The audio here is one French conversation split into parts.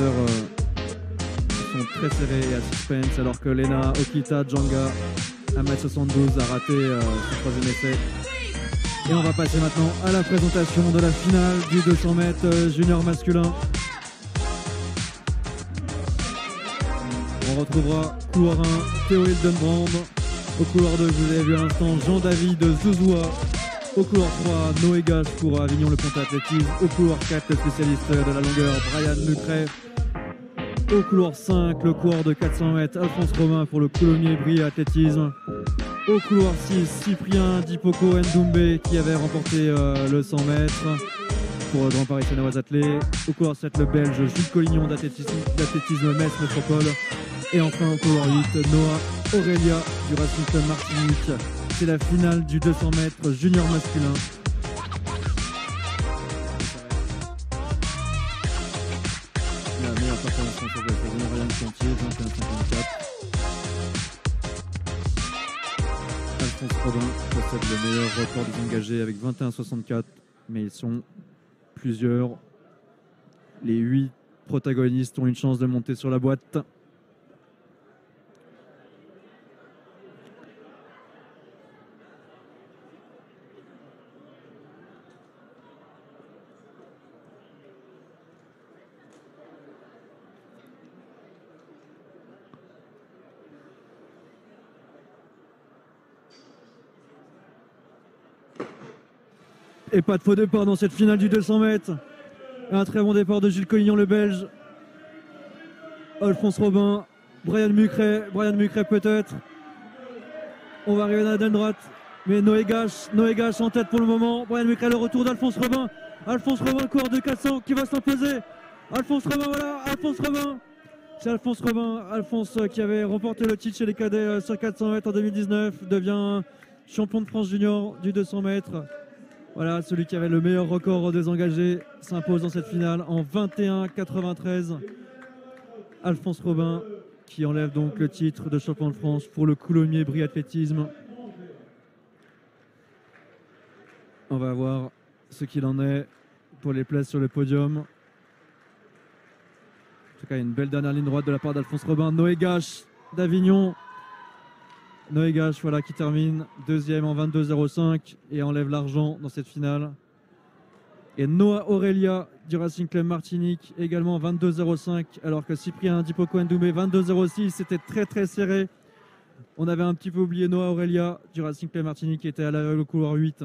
spectateurs sont très serrés et à suspense, alors que Lena Okita Djanga, 1m72, a raté son troisième essai. Et on va passer maintenant à la présentation de la finale du 200 mètres junior masculin. On retrouvera couloir 1, Theo Hildenbrand. Au couloir 2, vous avez vu à l'instant Jean-David Zouzoua. Au couloir 3, Noé Gache pour Avignon le Pontet Athlétisme. Au couloir 4, le spécialiste de la longueur, Brian Mucret. Au couloir 5, le coureur de 400 mètres, Alphonse Robin pour le Coulommiers Brie Athlétisme. Au couloir 6, Cyprien Dipoko Ndoumbe qui avait remporté le 100 mètres pour le Grand Paris Seine-et-Oise Athlé. Au couloir 7, le Belge Jules Collignon d'athlétisme Metz Métropole. Et enfin au couloir 8, Noah Aurelia du Racing Club Martinique. C'est la finale du 200 mètres junior masculin. La meilleure performance française de la saison, Ryan Chantier, 21,54. Alphonse Robin possède le meilleur record des engagés avec 21,64, mais ils sont plusieurs. Les 8 protagonistes ont une chance de monter sur la boîte. Et pas de faux départ dans cette finale du 200 mètres. Un très bon départ de Gilles Collignon, le Belge. Alphonse Robin, Brian Mucret peut-être. On va arriver à la dernière droite. Mais Noé Gache en tête pour le moment. Brian Mucret, le retour d'Alphonse Robin. Alphonse Robin, le coureur de 400 qui va s'imposer. Alphonse Robin, voilà, Alphonse Robin. C'est Alphonse Robin. Alphonse qui avait remporté le titre chez les cadets sur 400 mètres en 2019 devient champion de France junior du 200 mètres. Voilà, celui qui avait le meilleur record des engagés s'impose dans cette finale en 21,93. Alphonse Robin qui enlève donc le titre de champion de France pour le Coulommiers Brie Athlétisme. On va voir ce qu'il en est pour les places sur le podium. En tout cas, une belle dernière ligne droite de la part d'Alphonse Robin. Noé Gache d'Avignon. Noé Gache, voilà, qui termine deuxième en 22,05 et enlève l'argent dans cette finale. Et Noah Aurelia du Racing Club Martinique, également 22,05, alors que Cyprien Dipoko Ndoumbe, 22,06. C'était très très serré. On avait un petit peu oublié Noah Aurelia du Racing Club Martinique qui était à le couloir 8.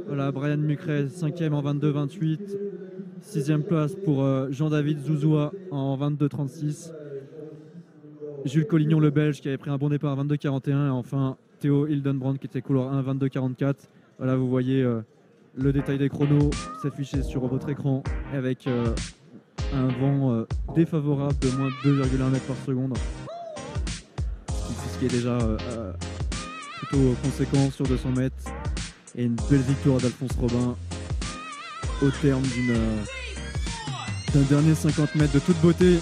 Voilà, Brian Mucret, 5e en 22,28. 6e place pour Jean-David Zouzoua en 22,36. Jules Collignon, le Belge, qui avait pris un bon départ à 22,41. Et enfin, Theo Hildenbrand, qui était couloir 1, 22,44. Voilà, vous voyez le détail des chronos s'afficher sur votre écran avec un vent défavorable de moins 2,1 mètres par seconde. Ce qui est déjà plutôt conséquent sur 200 mètres. Et une belle victoire d'Alphonse Robin au terme d'un dernier 50 mètres de toute beauté.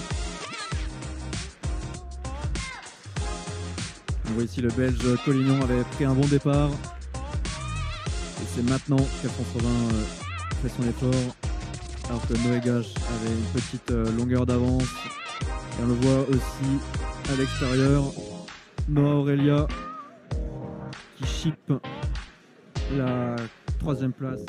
On voit ici le Belge Collignon avait pris un bon départ. Et c'est maintenant qu'Alphonse Robin fait son effort. Alors que Noé Gache avait une petite longueur d'avance. Et on le voit aussi à l'extérieur. Noah Aurelia qui chip la 3e place.